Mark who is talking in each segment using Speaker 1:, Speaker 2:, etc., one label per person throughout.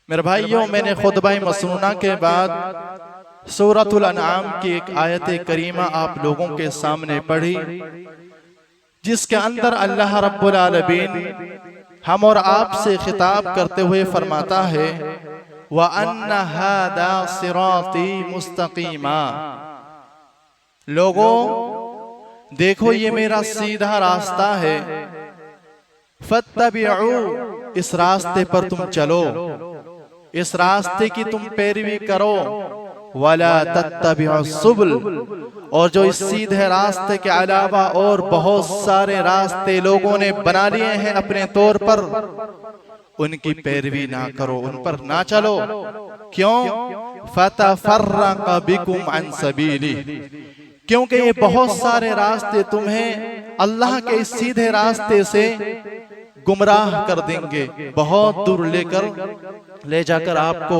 Speaker 1: मेरे भाइयों, मैंने खुतबा मसनूना के बाद सूरतुल अनआम की एक आयत करीमा आप लोगों के सामने पढ़ी, जिसके अंदर अल्लाह रब्बुल आलमीन हम और आपसे खिताब करते हुए फरमाता है, व अन्ना हादा सिराती मुस्तकीमा। लोगों देखो, ये मेरा सीधा रास्ता है, फत्तबिऊ, इस रास्ते पर तुम चलो, इस रास्ते की तुम पैरवी करो, वला तत्तबिउ सुबुल, और जो इस सीधे रास्ते के अलावा और बहुत सारे रास्ते लोगों ने बना लिए हैं अपने तौर पर, उनकी पैरवी ना करो, उन पर ना चलो। क्यों? फतफर्रक़ बिकुम अन सबीली, क्योंकि ये बहुत सारे रास्ते तुम्हें अल्लाह के इस सीधे रास्ते से गुमराह कर देंगे, बहुत दूर ले जाकर आपको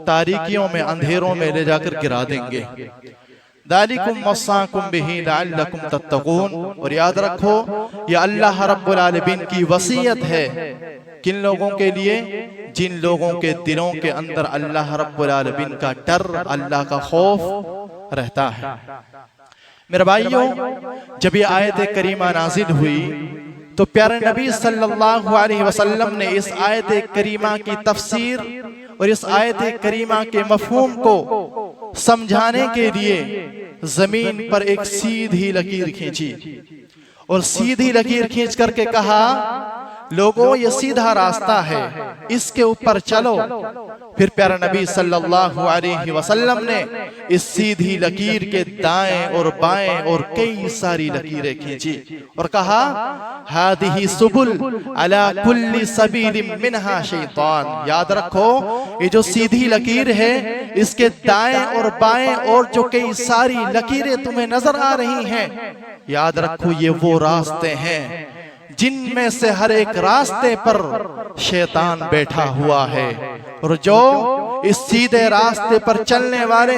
Speaker 1: तारीकियों में, अंधेरों में ले जाकर गिरा देंगे। दालिकुम वस्साकुम बिही लअल्लकुम तत्तकून। और याद रखो, ये अल्लाह रब्बुल आलमीन की वसीयत है। किन लोगों के लिए? जिन लोगों के दिलों के अंदर अल्लाह रब्बुल आलमीन का डर, अल्लाह का खौफ रहता है। मेरे भाइयों, जब ये आयत करीमा नाजिल हुई तो प्यारे नबी सल्लल्लाहु अलैहि वसल्लम ने इस आयत करीमा की तफसीर और इस आयत करीमा के मफहूम को समझाने के लिए जमीन पर एक सीधी लकीर खींची, और सीधी लकीर खींच करके कहा, लोगों ये सीधा रास्ता है, इसके ऊपर चलो। फिर प्यारा नबी सल्लल्लाहु अलैहि वसल्लम ने इस सीधी लकीर के दाएं और बाएं और कई सारी लकीरें खींची और कहा, हादिही सुबुल अला कुल्ली सबीलिम मिनहा शैतान। याद रखो, ये जो सीधी लकीर है, इसके दाएं और बाएं और जो कई सारी लकीरें तुम्हें नजर आ रही हैं, याद रखो ये वो रास्ते हैं जिनमें से हर एक रास्ते पर शैतान बैठा हुआ है, और जो इस सीधे रास्ते पर चलने वाले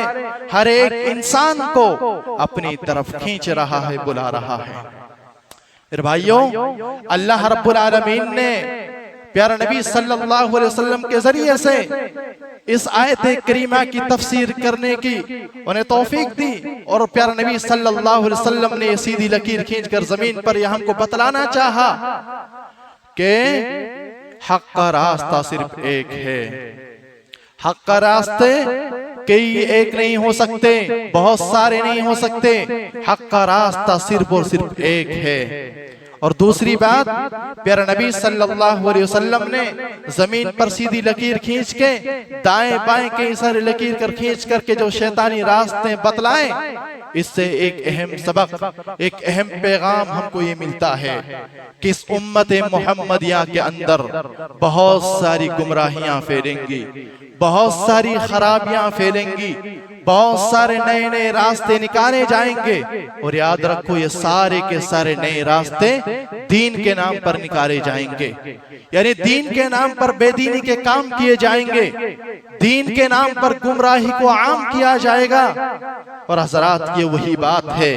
Speaker 1: हर एक इंसान को अपनी तरफ खींच रहा है, बुला रहा है। फिर भाइयों, अल्लाह रब्बुल आलमीन ने प्यारा नबी सल्लल्लाहु अलैहि वसल्लम के जरिए से इस आयत करीमा की तफसीर करने की उन्हें तौफीक दी, और प्यारा नबी सल्लल्लाहु अलैहि वसल्लम ने सीधी लकीर खींचकर जमीन पर यह हमको बतलाना चाहा कि हक का रास्ता सिर्फ एक है। हक का रास्ते कई एक नहीं हो सकते, बहुत सारे नहीं हो सकते, हक का रास्ता सिर्फ और सिर्फ एक है। और दूसरी बात, प्यारा नबी सल्लल्लाहु अलैहि वसल्लम ने जमीन पर सीधी लकीर खींच के दाएं बाएं कई सारे लकीर कर खींच करके जो शैतानी रास्ते बतलाए, इससे एक अहम सबक, एक अहम पैगाम हमको ये मिलता है कि इस उम्मत मोहम्मदिया के अंदर बहुत सारी गुमराहियां फैलेंगी, बहुत सारी खराबियां फैलेंगी, बहुत सारे नए नए रास्ते निकाले जाएंगे। और याद रखो, ये सारे के सारे नए रास्ते दीन के नाम पर निकाले जाएंगे, यानी दीन के नाम पर बेदीनी के काम किए जाएंगे, दीन के नाम पर गुमराही को आम किया जाएगा। और हजरात, ये वही बात है,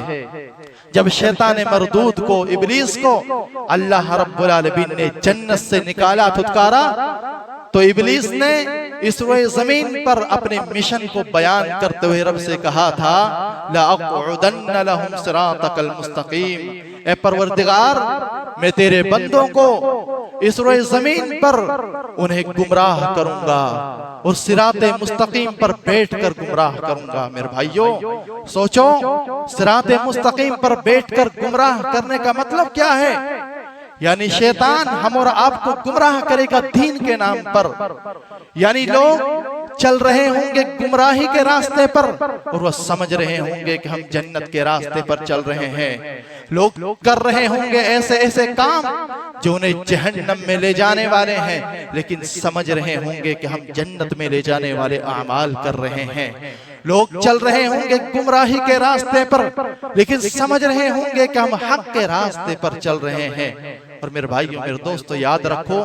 Speaker 1: जब शैतान मरदूद को, इब्लीस को अल्लाह रब्बुल आलमीन ने जन्नत से निकाला, फुतकारा, तो इब्लीस ने इस रोए जमीन पर अपने मिशन को बयान करते हुए रब से कहा था, लअक़उदन्न लहुम सिरातकल मुस्तकीम, ए परवरदिगार, मैं तेरे बंदों को इस रोए जमीन पर उन्हें गुमराह करूंगा और सिराते मुस्तकीम पर बैठकर गुमराह करूंगा। मेरे भाइयों, सोचो, सिराते मुस्तकीम पर बैठकर गुमराह करने का मतलब क्या है? यानी शैतान हम और आपको गुमराह करेगा दीन के नाम पर, यानी लोग चल रहे होंगे गुमराही के रास्ते पर और वह समझ रहे होंगे कि हम जन्नत के रास्ते पर चल रहे हैं। लोग कर रहे होंगे ऐसे ऐसे काम जो उन्हें जहन्नम में ले जाने वाले हैं, लेकिन समझ रहे होंगे कि हम जन्नत में ले जाने वाले आमाल कर रहे हैं। लोग चल रहे होंगे गुमराही के रास्ते पर, लेकिन समझ रहे होंगे कि हम हक के रास्ते पर चल रहे हैं। और मेरे भाइयों मेरे दोस्तों याद रखो,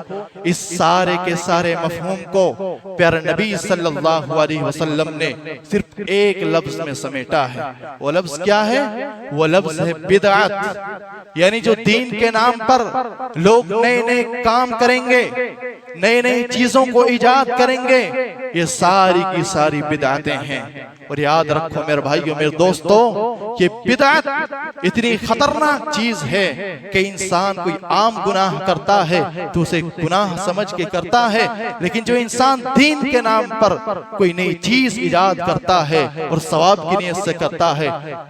Speaker 1: इस सारे के सारे मफहूम को प्यारे नबी सल्लल्लाहु अलैहि वसल्लम ने सिर्फ एक लफ्ज में समेटा है। वो लफ्ज क्या है? वो लफ्ज है बिदअत। यानी जो दीन के नाम पर लोग नए नए काम करेंगे, नई नई चीजों को इजाद करेंगे, ये सारी की सारी बिदअतें हैं। और याद रखो मेरे भाइयों मेरे दोस्तों, ये बिदअत इतनी खतरनाक चीज है कि इंसान कोई आम गुनाह करता है तो उसे गुनाह समझ के करता है, लेकिन जो इंसान दीन के नाम पर कोई नई चीज इजाद करता है और सवाब की नीयत से करता है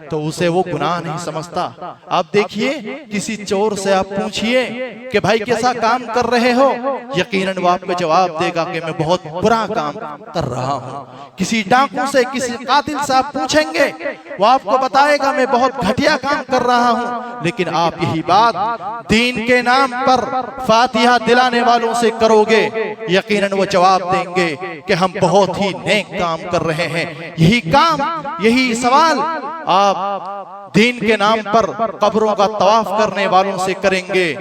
Speaker 1: तो उसे वो गुनाह नहीं समझता। आप देखिए, किसी चोर से आप पूछिए कि भाई कैसा काम कर रहे हो, यकीनन वो आपको जवाब देगा कि मैं बहुत बुरा काम कर रहा हूँ। किसी डाकू से, किसी कातिल से आप पूछेंगे, वो आपको बताएगा मैं बहुत घटिया काम कर रहा हूँ। लेकिन आप यही बात दीन के नाम पर फातिहा दिलाने वालों से करोगे, यकीनन वो जवाब देंगे कि हम बहुत ही नेक काम कर रहे हैं। यही काम, यही सवाल आप दीन के नाम पर कब्रों का तवाफ करने वालों से करेंगे।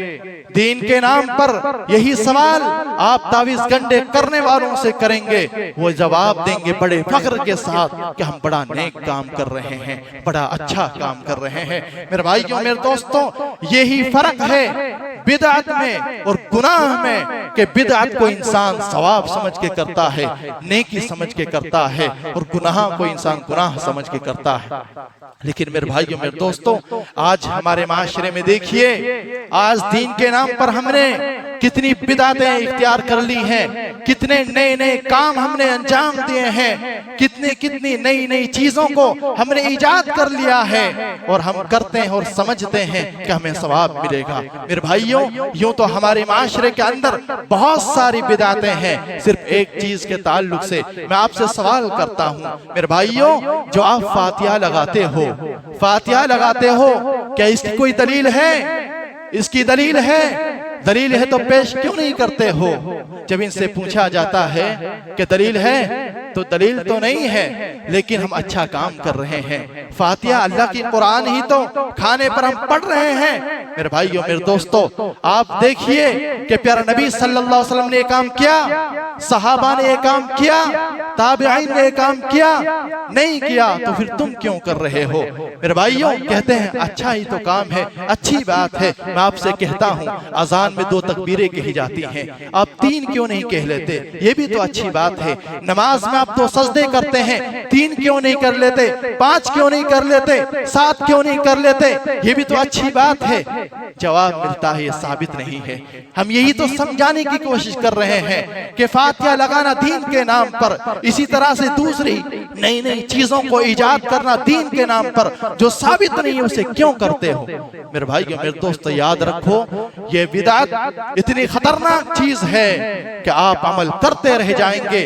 Speaker 1: दीन के नाम पर यही सवाल आप तावीज गंडे करने वालों से करेंगे। वो जवाब देंगे बड़े फख्र के साथ कि हम बड़ा नेक काम कर रहे हैं, बड़ा अच्छा काम कर रहे हैं। मेरे भाइयों मेरे दोस्तों, यही फर्क है बिदअत में और गुनाह में कि बिदअत को इंसान सवाब समझ के करता है, नेकी समझ के करता है, और गुनाह को इंसान गुनाह समझ के करता है। लेकिन मेरे भाइयों मेरे दोस्तों, आज हमारे माशरे में देखिए, आज दीन के नाम पर हमने कितनी बिदअतें इख्तियार कर ली हैं, कितने नए नए काम हमने अंजाम दिए हैं, कितनी नई नई चीजों को हमने इजाद कर लिया है और हम करते हैं और समझते हैं कि हमें सवाब मिलेगा। मेरे भाइयों, यूं तो हमारे माशरे के अंदर बहुत सारी बिदअतें हैं। सिर्फ एक चीज के ताल्लुक से मैं आपसे सवाल करता हूं मेरे भाइयों, जो आप फातिहा लगाते हो, फातिहा लगाते हो, क्या इसकी कोई दलील है? इसकी दलील है? दलील है तो पेश क्यों नहीं करते हो? जब इनसे पूछा जाता है कि दलील है, तो दलील तो नहीं है, लेकिन हम अच्छा काम कर रहे हैं। फातिहा अल्लाह की कुरान ही तो खाने पर हम पढ़ रहे हैं। मेरे भाइयों मेरे दोस्तों, आप देखिए कि प्यारा नबी सल्लल्लाहु अलैहि वसल्लम ने काम किया, सहाबा ने ये काम किया, ताबिईन ने काम किया, नहीं किया तो फिर तुम क्यों कर रहे हो? मेरे भाइयों, कहते हैं अच्छा ही तो काम है, अच्छी बात है। मैं आपसे कहता हूँ, अजान में 2 तकबीरें कही जाती हैं, आप 3 क्यों नहीं कह लेते? ये भी तो अच्छी बात है। नमाज में आप 2 सजदे करते हैं, 3 क्यों नहीं कर लेते? 5 क्यों नहीं कर लेते? 7 क्यों नहीं कर लेते? ये भी तो अच्छी बात है। जवाब मिलता है ये साबित नहीं है। हम यही तो समझाने की कोशिश कर रहे हैं कि फातिहा लगाना दीन के नाम पर, इसी तरह से दूसरी नई नई चीजों को इजाद करना दीन के नाम पर जो साबित नहीं है, उसे क्यों करते हो? मेरे भाइयों मेरे दोस्तों, याद रखो, ये बिदअत इतनी खतरनाक चीज है कि आप अमल करते रह जाएंगे,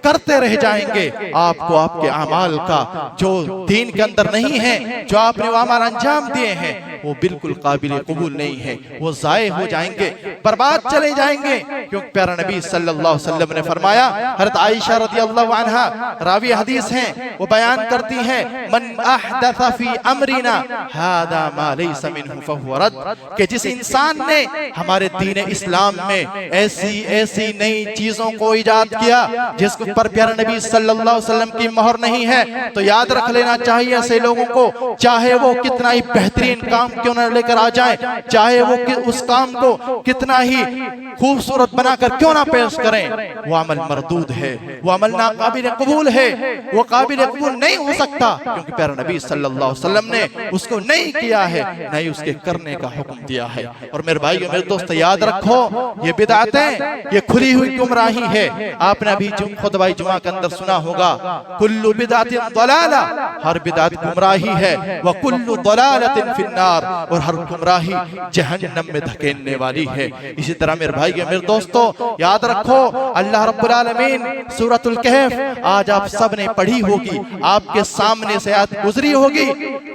Speaker 1: करते रह जाएंगे। आपको आपके अमाल का जो दीन के अंदर नहीं है, जो आपने वो अमल अंजाम दिए हैं, वो बिल्कुल काबिल कबूल नहीं है, वो जाए हो जाएंगे, बर्बाद चले जाएंगे। क्योंकि प्यारा नबी सल्लल्लाहु अलैहि वसल्लम ने फरमाया, हज़रत आयशा रज़ियल्लाहु अन्हा रावी हदीस हैं, वो बयान करती हैं, मन अहदथ फी अमरिना हादा मा लैसा मिन्हु फहुव रद्द, कि जिस इंसान ने हमारे दीन इस्लाम में ऐसी ऐसी नई चीजों को इजाद किया जिसके पर प्यारा नबी सल्लल्लाहु अलैहि वसल्लम की मोहर नहीं है, तो याद रख लेना चाहिए ऐसे लोगों को, चाहे वो कितना ही बेहतरीन काम क्यों न लेकर आ जाए, चाहे वो उस काम को कितना ही खूबसूरत बनाकर क्यों ना पेश करें, वो अमल मरदूद है, वो अमल ना काबिल कबूल है, वो काबिल कबूल नहीं हो सकता। क्योंकि प्यारा नबी सल्लल्लाहु अलैहि वसल्लम ने उसको नहीं किया है, नहीं उसके करने का हुक्म दिया है। और मेरे भाइयों मेरे दोस्त, याद रखो, ये बिदअतें, ये खुली हुई गुमराही है। आपने अभी खुतबा जुमा के अंदर सुना होगा, कुल्लु बिदअतिन दलाला, हर बिदअत गुमराही है, व कुल्लु दलालतिन फिन्नार, और हर गुमराही जहन्नम में धकेलने वाली है। इसी तरह मेरे भाई मेरे दोस्तों, याद रखो, अल्लाह रब्बुल आलमीन सूरतुल कहफ आज आप सब ने पढ़ी होगी, आपके सामने से आयत गुजरी होगी।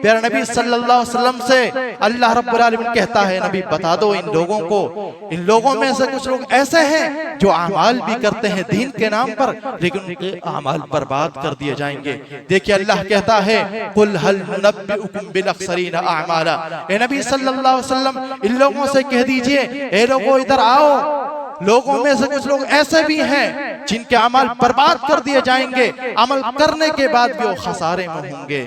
Speaker 1: प्यारे नबी सल्लल्लाहु अलैहि वसल्लम से अल्लाह रब्बुल आलमीन कहता है, नबी बता दो इन लोगों को, इन लोगों में से कुछ लोग ऐसे हैं जो अमाल भी करते हैं दीन के नाम पर, लेकिन उनके अमाल बर्बाद कर दिए जाएंगे। देखिए अल्लाह कहता कहता है कुल हल नुनब्बिउकुम बिल अख्सरीन अअमाला, ए नबी सल्लल्लाहु अलैहि वसल्लम इन लोगों से कह दीजिए, ए लोगों इधर आओ, लोगों में से कुछ लोग ऐसे भी हैं जिनके अमल बर्बाद कर दिए जाएंगे, अमल करने के बाद भी वो खसारे में होंगे।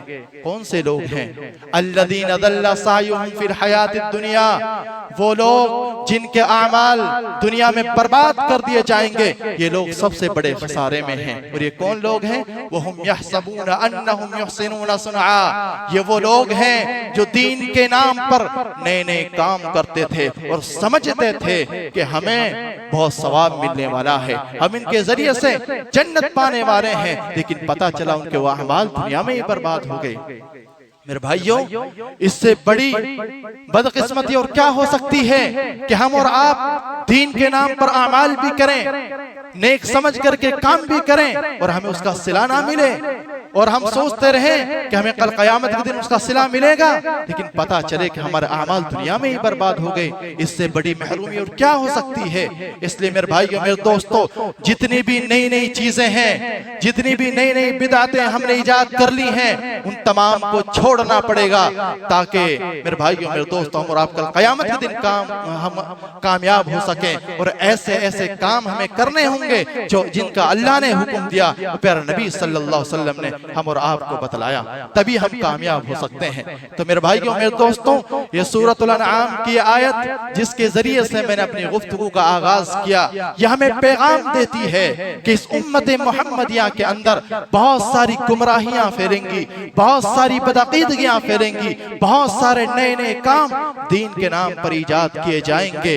Speaker 1: कौन से लोग हैं? अल्लज़ीना दल्ला सायुहुम फिल हयातिद दुनिया, वो लोग जिनके अमाल दुनिया में बर्बाद कर दिए जाएंगे, ये लोग सबसे बड़े खसारे में हैं। और ये कौन लोग हैं? वो हम यहसबूना अन्नहुम युहसिनूना सुनआ, ये वो लोग हैं जो दीन के नाम पर नए नए काम करते थे और समझते थे कि हमें बहुत सवाब मिलने वाला है, हम इनके जरिए से जन्नत पाने वाले हैं, लेकिन पता चला उनके वो अमाल दुनिया में ही बर्बाद हो गए। मेरे भाइयों, इससे बड़ी बदकिस्मती और क्या हो सकती है कि हम और आप दीन के नाम पर अमाल भी करें, नेक समझ करके काम भी करें और हमें उसका सिला ना मिले, और हम सोचते रहे कि हमें कल क़यामत के दिन उसका सिला मिलेगा, लेकिन पता चले कि हमारे अमाल दुनिया में ही बर्बाद हो गए। इससे बड़ी महरूमी और क्या हो सकती है? इसलिए मेरे भाइयों, मेरे दोस्तों, जितनी भी नई नई चीजें हैं, जितनी भी नई नई बिदातें हमने इजाद कर ली हैं, उन तमाम को छोड़ना पड़ेगा, ताकि मेरे भाइयों, मेरे दोस्तों, हम और आप कल क़यामत के दिन हम कामयाब हो सकें। और ऐसे ऐसे काम हमें करने होंगे जो जिनका अल्लाह ने हुक्म दिया, प्यारे नबी सल्लल्लाहु अलैहि वसल्लम ने हम और आपको बतलाया, तभी हम कामयाब हो सकते हैं। तो मेरे भाइयों, मेरे दोस्तों, ये सूरतुल अनआम की आयत जिसके जरिए से मैंने अपनी गुफ्तगू का आगाज किया, यह हमें पैगाम देती है कि इस उम्मत मोहम्मदिया के अंदर बहुत सारी गुमराहियां फैलेंगी, बहुत सारी बदअकीदगियां फैलेंगी, बहुत सारे नए नए काम दीन के नाम पर इजाद किए जाएंगे।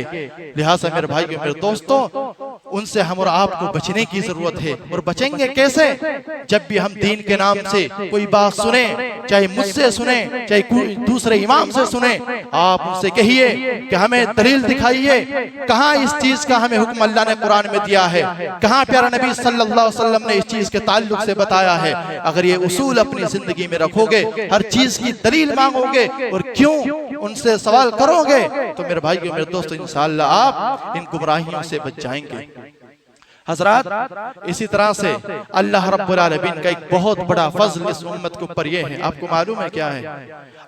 Speaker 1: लिहाजा मेरे भाइयों, मेरे दोस्तों, उनसे हम और आपको बचने की जरूरत है। और बचेंगे कैसे? जब भी हम दीन के नाम से कोई बात सुने, चाहे मुझसे सुने, चाहे कोई दूसरे इमाम से सुने, आप उनसे कहिए कि हमें दलील दिखाइए, कहाँ इस चीज का हमें हुक्म अल्लाह ने कुरान में दिया है, कहाँ प्यारा नबी सल्लल्लाहु अलैहि वसल्लम ने इस चीज के ताल्लुक से बताया है। अगर ये उसूल अपनी जिंदगी में रखोगे, हर चीज की दलील मांगोगे और क्यों उनसे सवाल करोगे, तो मेरे भाइयों, मेरे दोस्तों, इंशाअल्लाह आप इन गुमराहियों से बच जाएंगे। हजरात, इसी तरह से अल्लाह रब्बुल आलमीन का एक बहुत बड़ा फजल इस उम्मत के ऊपर ये है। आपको मालूम है क्या है?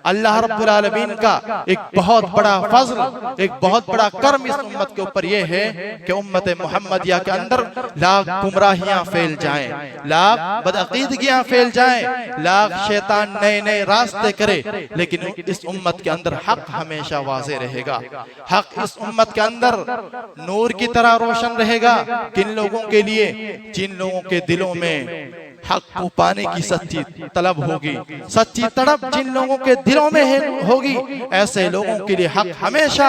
Speaker 1: अल्लाह रब्बुल आलमीन का एक बहुत बड़ा फजल, एक बहुत बड़ा कर्म इस उम्मत के ऊपर ये है कि उम्मत मोहम्मदिया के अंदर लाख गुमराहियां फैल जाएं, लाख बदअकीदगियां फैल जाएं, लाख शैतान नए नए रास्ते करे, लेकिन इस उम्मत के अंदर हक हमेशा वाज़े रहेगा। हक इस उम्मत के अंदर नूर की तरह रोशन रहेगा। किन लोगों के लिए? जिन लोगों के दिलों में हक को पाने की सच्ची तलब होगी, सच्ची तड़प जिन लोगों के दिलों में होगी, ऐसे लोगों के लिए हक हमेशा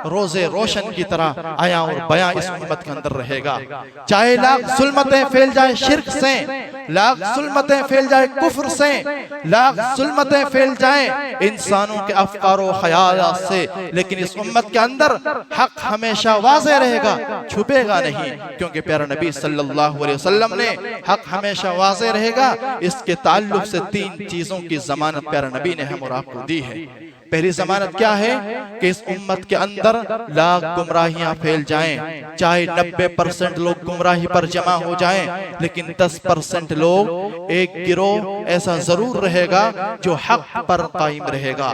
Speaker 1: रोजे रोशन की तरह आया और बयां इस उम्मत के अंदर रहेगा। चाहे लाख जुल्मतें फैल जाए शिर्क से, लाख जुल्मतें फैल जाए कुफ्र से, लाख जुल्मतें फैल जाए इंसानों के अफकारो ख्यालात से, लेकिन इस उम्मत के अंदर हक हमेशा वाज़े रहेगा, छुपेगा नहीं, क्योंकि प्यारा नबी सल्लल्लाहु अलैहि वसल्लम ने हक हमेशा वाज़े रहेगा। इसके ताल्लुक से तीन चीजों की जमानत प्यारा नबी ने हम और आपको दी है। पहली जमानत क्या है कि इस उम्मत के अंदर लाख गुमराहियां फैल जाएं, चाहे 90% लोग गुमराही पर जमा हो जाएं, लेकिन 10% लोग, एक गिरोह ऐसा जरूर रहेगा जो हक पर कायम रहेगा,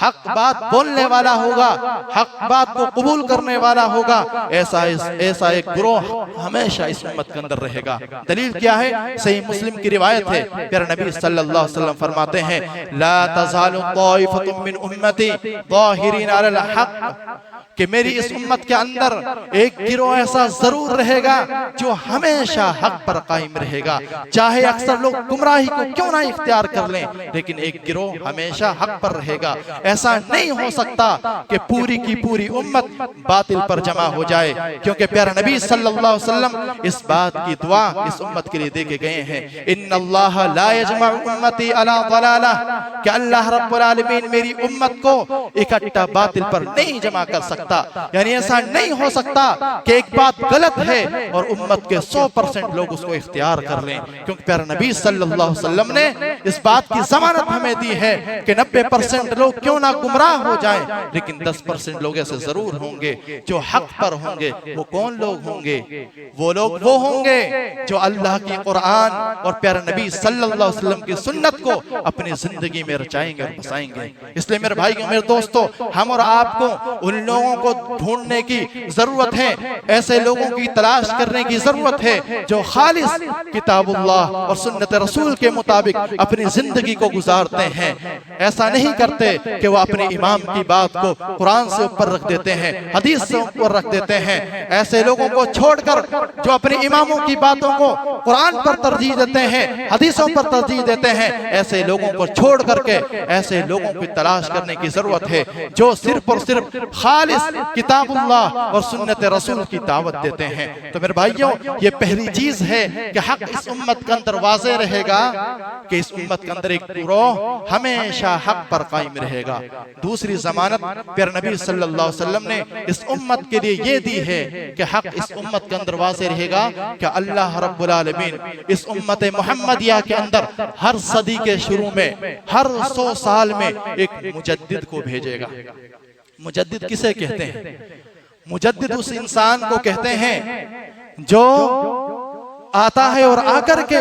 Speaker 1: हक बात बोलने वाला होगा, हक बात को कबूल करने वाला होगा। ऐसा एक गिरोह हमेशा इस उम्मत के अंदर रहेगा। दलील क्या है? सही मुस्लिम की रिवायत है, प्यारे नबी सल्लल्लाहु अलैहि वसल्लम फरमाते हैं, ला तज़ालु ताइफतुम मिन उम्मती ज़ाहिरीन अलल हक़, कि मेरी इस उम्मत के अंदर एक गिरोह ऐसा जरूर रहेगा जो हमेशा हक पर कायम रहेगा, चाहे अक्सर लोग गुमराही को क्यों ना इख्तियार कर लें, लेकिन एक गिरोह हमेशा हक पर रहेगा। ऐसा नहीं हो सकता कि पूरी की पूरी उम्मत बातिल पर जमा हो जाए, क्योंकि प्यारा नबी सल्लल्लाहु अलैहि वसल्लम इस बात की दुआ इस उम्मत के लिए देके गए हैं, इन्नल्लाह ला यजमउ उम्मती अला ज़लालह, कि अल्लाह रब्बुल आलमीन मेरी उम्मत को इकट्ठा बातिल पर नहीं जमा कर सकता। यानी ऐसा नहीं हो सकता कि एक बात गलत है और उम्मत के 100% लोग उसको इख्तियार कर लें, क्योंकि प्यारा नबी सल्लल्लाहु अलैहि वसल्लम ने इस बात की जमानत हमें दी है कि 90% लोग क्यों ना गुमराह हो जाएं, लेकिन 10% लोग ऐसे जरूर होंगे जो हक पर होंगे। वो कौन लोग होंगे? वो लोग वो होंगे जो अल्लाह की कुरान और प्यारे नबी सल्लल्लाहु अलैहि वसल्लम की सुन्नत को अपनी जिंदगी में रचाएंगे और बसाएंगे। इसलिए मेरे भाइयों, मेरे दोस्तों, हम और आपको उन लोगों को ढूंढने की जरूरत है, ऐसे लोगों की तलाश करने की जरूरत है जो खालिस किताबुल्लाह और सुन्नत रसूल के मुताबिक अपनी जिंदगी को गुजारते हैं। ऐसा नहीं करते कि वो अपने इमाम की बात को कुरान से ऊपर रख देते हैं, हदीस से ऊपर रख देते हैं। ऐसे लोगों को छोड़कर जो अपने इमामों की बातों को कुरान पर तरजीह देते हैं, हदीसों पर तरजीह देते हैं, ऐसे लोगों को छोड़ करके ऐसे लोगों की तलाश करने की जरूरत है जो सिर्फ और सिर्फ खालिस किताबुल्लाह और सुन्नत रसूल की दावत देते हैं। तो मेरे भाइयों, ये पहली चीज है कि हक इस उम्मत के अंदर वाज़े रहेगा कि इस उम्मत के अंदर एक गिरोह हमेशा हक पर कायम रहेगा। दूसरी जमानत प्यारे नबी सल्लल्लाहु अलैहि वसल्लम ने इस उम्मत के लिए ये दी है कि हक इस उम्मत के अंदर वाज़े रहेगा कि अल्लाह रब्बुल आलमीन इस उम्मत मुहम्मदिया के अंदर हर सदी के शुरू में, हर 100 साल में एक मुजद्दिद को भेजेगा। मुजद्दिद किसे कहते हैं? मुजद्दिद उस इंसान को कहते हैं जो आता है और आकर के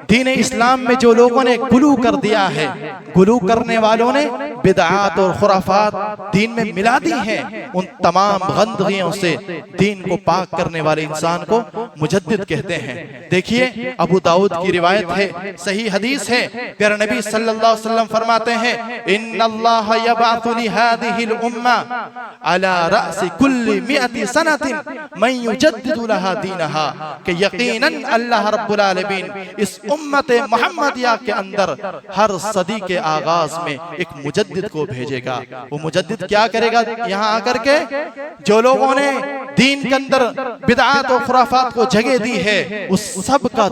Speaker 1: दीन इस्लाम में जो लोगों ने गुलू कर दिया है, गुलू करने वालों ने बिदआत और खुराफात दीन में मिला दी हैं, उन तमाम गंदगियों से दीन को पाक करने वाले इंसान को मुजद्दिद कहते हैं। देखिए, अबू दाऊद की रिवायत है, सही हदीस है, प्यारे नबी सल्लल्लाहु अलैहि वसल्लम फरमाते हैं, इन्नल्लाह यबअथु लिहादिहिल उम्मा अला रअसी कुल्ली मिअति सनतिन मन युजद्दिदु लहा दीनहा, कि यकीनन अल्लाह रब्बुल आलमीन इस उम्मत मुहम्मदिया के अंदर हर सदी के आगाज में एक मुजद्दिद को भेजेगा। वो मुजद्दिद क्या करेगा? यहाँ आकर के जो लोगों ने दीन के अंदर बिदआत और खुराफात को जगह दी है, उस सब का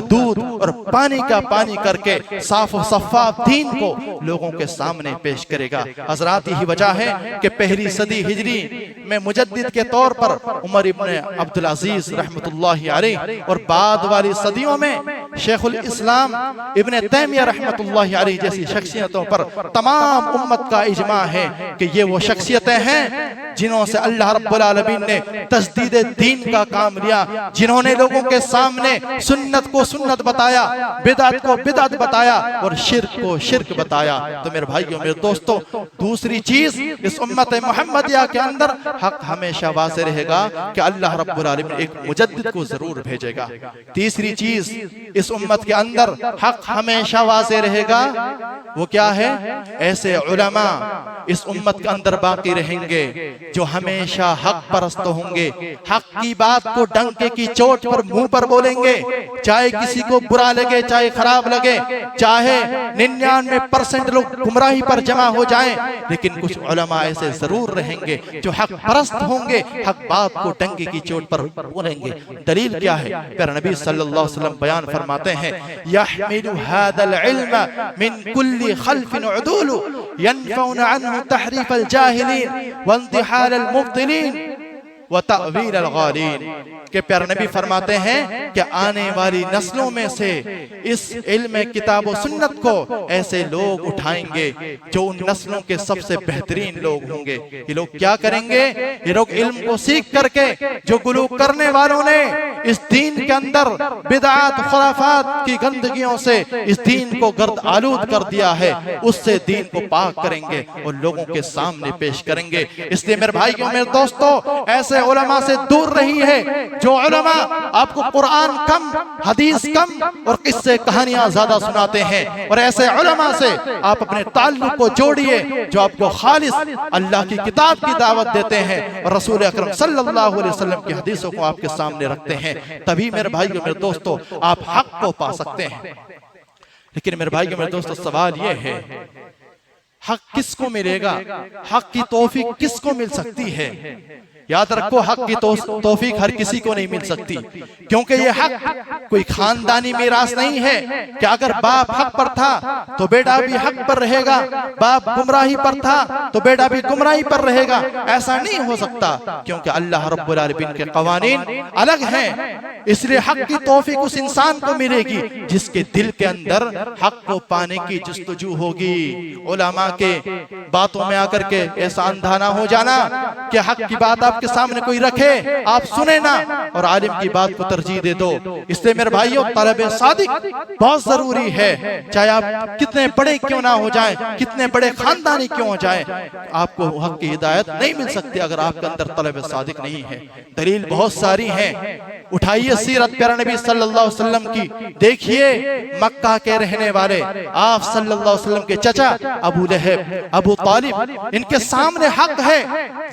Speaker 1: दूध और पानी का पानी करके साफ और शफ़ाफ दीन को लोगों के सामने पेश करेगा। हजरात, यही वजह है कि पहली सदी हिजरी में मुजद्दिद के तौर पर उमर इब्न अब्दुल अजीज रहमतुल्लाहि अलैह और बाद वाली सदियों में शेखुल इस्लाम इब्न तैमिया रहमतुल्लाहि अलैह जैसी शख्सियतों पर तमाम उम्मत का इजमा है कि ये वो शख्सियतें हैं जिन्हों से अल्लाह रब्बुल आलमीन ने तस्दीद दीन का काम लिया, जिन्होंने लोगों के सामने सुन्नत को सुन्नत बताया, बिदअत को बिदअत बताया और शिर्क को शिर्क बताया। तो मेरे भाइयों, मेरे दोस्तों, दूसरी चीज इस उम्मत मुहम्मदिया के अंदर हक हमेशा वाज़े रहेगा कि अल्लाह रब्बुल आलमीन एक मुजद्दिद को जरूर भेजेगा। तीसरी चीज इस उम्मत के अंदर हक हमेशा वाज़े रहेगा, वो क्या है? ऐसे उलमा इस उम्मत के अंदर बाकी रहेंगे जो हमेशा हक परस्त होंगे, हक की बात को डंके की चोट पर मुंह पर बोलेंगे, चाहे किसी को बुरा लगे, चाहे खराब लगे, चाहे 99% लोग गुमराही पर जमा हो जाएं, लेकिन कुछ उलमा ऐसे जरूर रहेंगे जो हक परस्त होंगे, हक बात को डंके की चोट पर बोलेंगे। दलील क्या है? प्यारे नबी सल्लल्लाहु अलैहि वसल्लम बयान फरमाते हैं, यहमिलु हादल इल्म मिन कुल्ली खल्फिन उदूल यनफउन अन्हु तहरीफल जाहिलीन व इंतिहाल अल मुब्तिलीन व तअवील अल गालिन। के प्यारे नबी फरमाते हैं कि आने वाली नस्लों में से इस इल्म किताब और सुन्नत को ऐसे लोग उठाएंगे जो उन नस्लों के सबसे बेहतरीन लोग होंगे। ये लोग क्या करेंगे? ये लोग इल्म को सीख करके जो गुलू करने वालों ने इस दीन के अंदर बिदअत खुराफात की गंदगियों से इस दीन को गर्द आलूद कर दिया है, उससे दीन को पाक करेंगे और लोगों के सामने पेश करेंगे। इसलिए मेरे भाइयों, मेरे दोस्तों, ऐसे उलमा से दूर रही है जो उलमा आपको कुरान कम, हदीस कम और किस्से कहानियां ज्यादा सुनाते हैं, और ऐसे उलमा से आप अपने ताल्लुक को जोड़िए जो आपको खालिस अल्लाह की किताब की दावत देते हैं और रसूल अकरम सल्लल्लाहु अलैहि वसल्लम की हदीसों को आपके सामने रखते हैं। तभी मेरे भाइयों, मेरे दोस्तों, आप हक को पा सकते हैं। लेकिन मेरे भाइयों, मेरे दोस्तों, सवाल यह है, हक किसको मिलेगा? हक की तौफीक किसको मिल सकती है? याद रखो, हक की तौफीक हर किसी को नहीं मिल सकती, क्योंकि ये हक कोई खानदानी मीरास नहीं है कि अगर बाप हक पर था तो बेटा भी हक पर रहेगा, बाप गुमराही पर था तो बेटा भी गुमराही पर रहेगा। ऐसा नहीं हो सकता, क्योंकि अल्लाह रब्बुल आलमीन के कवानीन अलग हैं। इसलिए हक की तौफीक उस इंसान को मिलेगी जिसके दिल के अंदर हक को पाने की जुस्तजू होगी। उलमा के बातों में आकर के ऐसा अंधा ना हो जाना कि हक की बात आपके सामने कोई रखे, आप सुने ना और आलिम की बात को तरजीह दे दो। इसलिए मेरे भाइयों, तलब सादिक बहुत जरूरी है, चाहे आप कितने बड़े क्यों ना हो जाएं, कितने बड़े खानदानी क्यों हो जाएं, आपको हक की हिदायत नहीं मिल सकती अगर आपके अंदर तलब सादिक नहीं है। दलील बहुत सारी हैं, उठाइए सीरत प्यारे नबी सल्लल्लाहु अलैहि वसल्लम की, देखिए मक्का के रहने वाले आप सल्लल्लाहु अलैहि वसल्लम के चचा अबू लहब, अबू तालिब, इनके सामने हक है,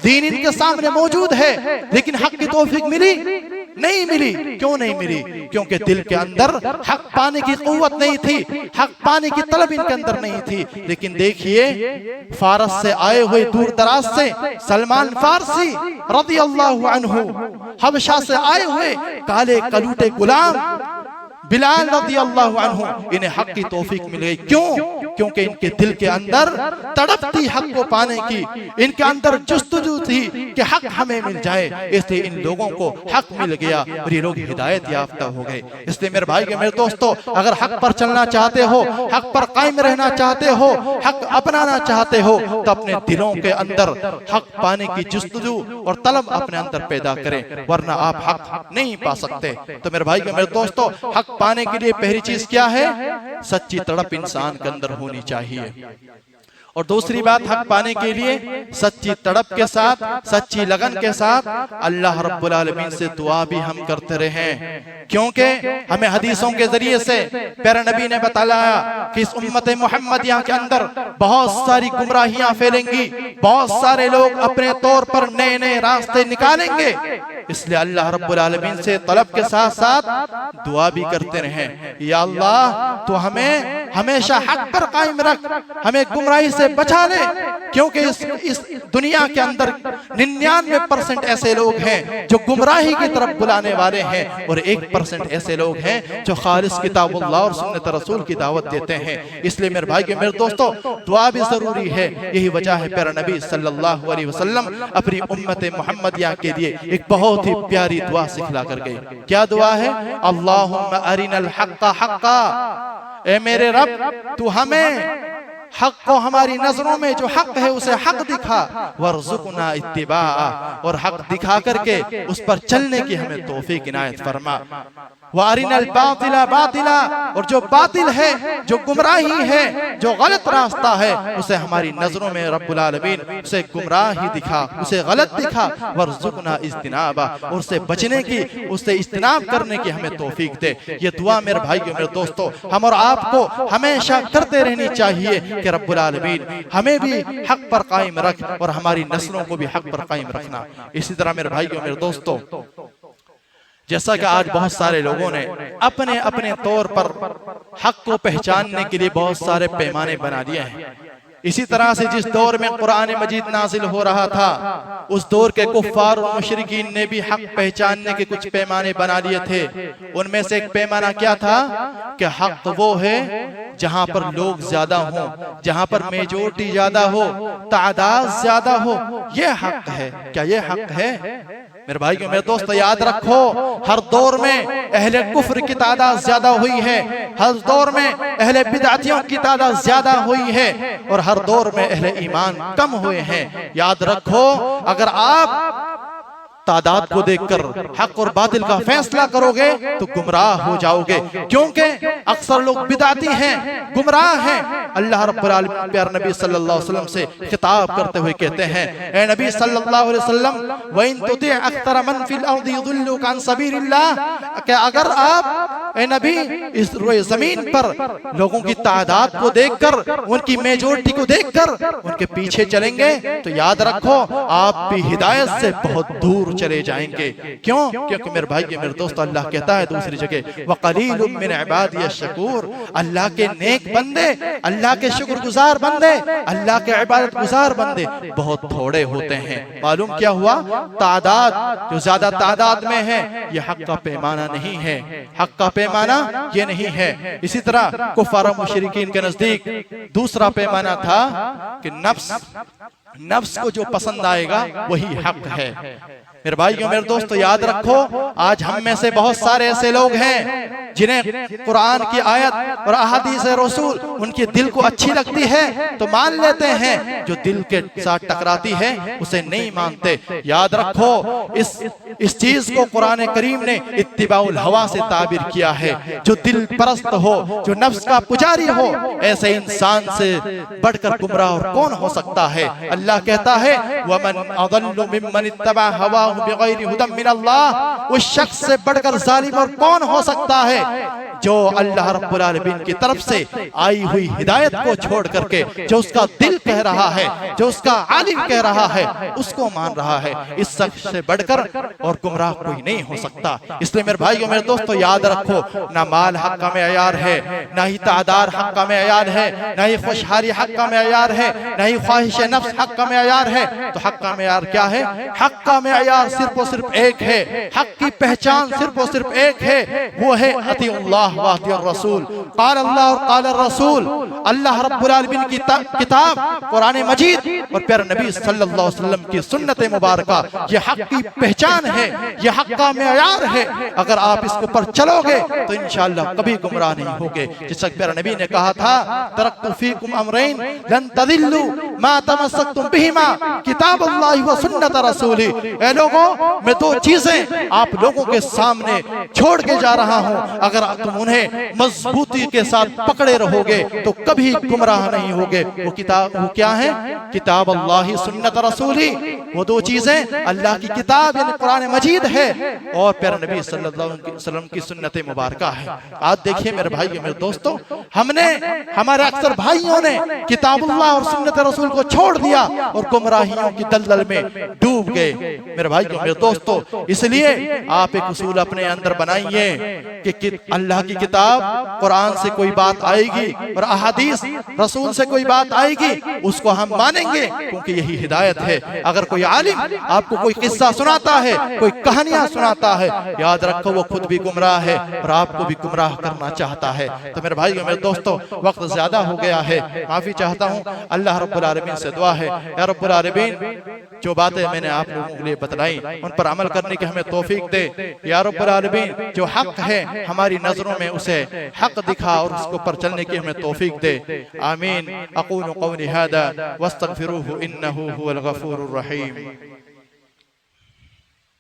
Speaker 1: दीन इनके सामने मौजूद है, लेकिन हक की तौफीक मिली नहीं मिली। क्यों नहीं मिली? क्योंकि दिल के अंदर हक पाने की कुव्वत नहीं थी, हक पाने की तलब इनके अंदर नहीं थी। लेकिन देखिए, फारस से आए हुए, दूर दराज से सलमान फारसी रज़ी अल्लाहु अन्हु, हबशा से आए हुए काले कलूटे गुलाम बिलाल रज़ी अल्लाहु अन्हु, इन्हें हक की तौफीक मिल गई। क्यों? क्योंकि इनके दिल के अंदर तड़प थी हक को पाने की, इनके अंदर जुस्तजू थी कि हक हमें मिल जाए, इसलिए इन लोगों को हक मिल गया और ये लोग हिदायत याफ्ता हो गए। इसलिए मेरे भाई मेरे दोस्तों, अगर हक पर चलना चाहते हो, हक पर कायम रहना चाहते हो, हक अपनाना चाहते हो, तो अपने दिलों के अंदर हक पाने की जुस्तजू और तलब अपने अंदर पैदा करें, वरना आप हक नहीं पा सकते। तो मेरे भाई मेरे दोस्तों, हक पाने के लिए पहली चीज क्या है? सच्ची तड़प इंसान के अंदर होनी चाहिए। और दूसरी बात, हक पाने के लिए सच्ची तड़प के साथ, सच्ची लगन के साथ अल्लाह रब्बुल आलमीन से दुआ भी हम करते रहें, क्योंकि हमें हदीसों के जरिए से प्यारे नबी ने बताया कि इस उम्मत मुहम्मदिया के अंदर बहुत सारी गुमराहियां फैलेंगी, बहुत सारे लोग अपने तौर पर नए नए रास्ते निकालेंगे। इसलिए अल्लाह रब्बुल आलमीन से तलब के साथ साथ दुआ भी करते रहें, या अल्लाह तो हमें हमेशा हक पर कायम रख, हमें गुमराही से बचा ले, क्योंकि इस दुनिया के अंदर 99% ऐसे लोग हैं जो गुमराही की तरफ बुलाने वाले हैं, और 1% ऐसे लोग हैं जो खालिस किताबुल्लाह और सुन्नत रसूल की दावत देते हैं। इसलिए मेरे भाई मेरे दोस्तों, दुआ भी जरूरी है। यही वजह है प्यारा नबी सल्लल्लाहु अलैहि वसल्लम अपनी उम्मत मुहम्मदिया के लिए एक बहुत ही प्यारी दुआ सिखला कर गए। क्या दुआ है? अल्लाहुम्मा अरिनल हक्का हक्का, ए मेरे रब तू हमें हक को हमारी नजरों में जो हक है उसे हक दिखा, वरज़ुक़ना इत्तिबा, और हक दिखा करके उस पर चलने की हमें तौफीक इनायत फरमा। वारिनल बातिला बातिला, और जो बातिल है, जो गुमराही है, जो गलत रास्ता है, उसे हमारी नजरों में रब्बुल आलमीन उसे गुमराही दिखा, उसे गलत दिखा, वरज़ुक़ना इज्तिनाबा, और उससे बचने की, उससे इज्तिनाब करने की हमें तौफीक दे। ये दुआ मेरे भाई मेरे दोस्तों हम और आपको हमेशा करते रहनी चाहिए कि रब्बुल आलमीन हमें भी हक पर कायम रख और हमारी नस्लों को भी हक पर कायम रखना। इसी तरह मेरे भाई मेरे दोस्तों, जैसा कि आज बहुत सारे लोगों ने अपने अपने तौर पर हक को पहचानने के लिए बहुत सारे पैमाने बना दिए हैं। इसी तरह से जिस दौर में कुरान मजीद नाजिल हो रहा था, उस दौर के कुफ्फार और मुशरिकीन ने भी हक पहचानने के कुछ पैमाने बना लिए थे। उनमें से एक पैमाना क्या था कि हक वो है जहां पर लोग ज्यादा हों, जहां पर मेजोरिटी ज्यादा हो, तादाद ज्यादा हो, ये हक है। क्या ये हक है? मेरे भाई मेरे दोस्त याद रखो, हर दौर में अहले कुफ्र की तादाद ज्यादा हुई है, हर दौर में अहले बिदअतियों की तादाद ज्यादा हुई है, और हर दौर में अहले ईमान कम हुए हैं। याद रखो, अगर आप तादाद को देखकर हक और बातिल का फैसला करोगे तो गुमराह हो जाओगे, क्योंकि अक्सर लोग बिदाती हैं, गुमराह हैं। अल्लाह रब्बुल आलमीन प्यारे नबी सल्लल्लाहु अलैहि वसल्लम से खिताब करते हुए कहते हैं, ए नबी सल्लल्लाहु अलैहि वसल्लम, व इन तुति अक्तर मन फिल अर्दि युदिल्लुका अन सबीलिल्लाह, कि अगर आप ए नबी इस रोए जमीन पर लोगों की तादाद को देखकर, उनकी मेजोरिटी को देखकर उनके पीछे चलेंगे तो याद रखो आप भी हिदायत से बहुत दूर चले जाएंगे। क्यों? क्योंकि मेरे भाई मेरे दोस्तों, अल्लाह कहता है दूसरी जगह, वक़लीलुम मिन इबादिय शकूर, अल्लाह के नेक बंदे, अल्लाह के शुक्रगुजार बंदे, अल्लाह के इबादत गुजार बंदे बहुत थोड़े होते हैं। मालूम क्या हुआ? तादाद जो ज्यादा तादाद में है ये हक का पैमाना नहीं है, हक का पैमाना ये नहीं है। इसी तरह कुफार मुशरिकीन के नजदीक दूसरा पैमाना था कि नफ्स को जो पसंद आएगा वही हक है। मेरे भाइयों मेरे दोस्तों, याद रखो, आज हम में से बहुत सारे ऐसे लोग हैं जिन्हें कुरान की आयत और अहादीस रसूल उनके दिल को अच्छी लगती है तो मान लेते हैं, जो दिल के साथ टकराती है उसे नहीं मानते। याद रखो, इस चीज को कुरान करीम ने इत्तिबाउल हवा से ताबीर किया है। जो दिल परस्त हो, जो नफ्स का पुजारी हो, ऐसे इंसान से बढ़कर गुमराह और कौन हो सकता है? अल्लाह कहता है, वमन अदल्लु मिम्मन इत्तबा हवाहु बिगैरि हुदम मिनल्लाह, उस शख्स से बढ़कर जालिम और कौन हो सकता है जो अल्लाह रब्बुल आलमीन की तरफ से आई हुई हिदायत को छोड़ करके जो उसका दिल कह रहा है, जो उसका आलिम कह रहा है, उसको मान रहा है। इस शख्स से बढ़कर और गुमराह कोई नहीं हो सकता। इसलिए मेरे भाइयों मेरे दोस्तों, याद रखो, ना माल हक का मेयार है, ना ही तादार हक का मेयार है, ना ही खुशहाली हक का मेयार है, ना ही ख्वाहिश नफ्स हक का मेयार है। तो हक का मेयार क्या है? हक का मेयार सिर्फ और सिर्फ एक है, हक की पहचान सिर्फ और सिर्फ एक है, वो है अतीउल्लाह व अतीउर रसूल। क़ाल अल्लाह और क़ाल रसूल, अल्लाह रब्बुल आलमीन की किताब कुरान मजीद और प्यारे नबी सल्लल्लाहु अलैहि वसल्लम की सुन्नत मुबारका, ये हक की पहचान है, ये हक का मेयार है। अगर आप इसके ऊपर चलोगे तो इंशाअल्लाह कभी गुमराह नहीं होगे। जैसा प्यारे नबी ने कहा था, तरक्तु फीकुम अमरैन लन तदिल्लु मा तमस्सक्तुम बिहिमा किताबुल्लाहि व सुन्नत रसूली। ए लोगों, मैं दो चीजें आप लोगों के सामने छोड़ के जा रहा हूं, अगर तुम उन्हें मजबूती के साथ पकड़े रहोगे तो कभी गुमराह नहीं होगे। वो क्या है? किताब अल्लाह सुन्नत रसूली। वो दो चीजें अल्लाह की किताब यानी कुरान मजीद है और प्यारे नबी सल्लल्लाहु अलैहि वसल्लम की सुन्नत मुबारका है। आज देखिए मेरे भाइयों मेरे दोस्तों, हमारे अक्सर भाइयों ने किताबुल्लाह और सुन्नत रसूल को छोड़ दिया और गुमराहियों की दलदल में डूब गए। मेरे भाइयों मेरे दोस्तों, इसलिए आप एक उसूल अपने अंदर बनाइए कि अल्लाह की किताब कुरान से कोई बात आएगी और अहादीस रसूल से कोई बात आएगी, उसको हम मानेंगे क्योंकि यही हिदायत है। अगर कोई आलिम आपको कोई किस्सा सुनाता है, कोई कहानियां सुनाता है, याद रखो वो खुद भी गुमराह है और आपको भी गुमराह करना चाहता है। तो मेरे भाइयों मेरे दोस्तों, वक्त ज्यादा हो गया है, माफी चाहता हूँ। अल्लाह रब्बुल आलमीन से दुआ है, या रब्बुल आलमीन जो बातें मैंने आप लोगों के लिए बतलाई उन पर अमल करने की हमें तौफीक दे। या रब्बुल आलमीन जो हक है हमारी नजरों में उसे हक दिखा और उसके ऊपर चलने की हमें तौफीक दे। आमीन। अक़ूलु क़ौली हादा वस्तग़फिरूहु इन्नहु हुवल गफ़ूरुर रहीम।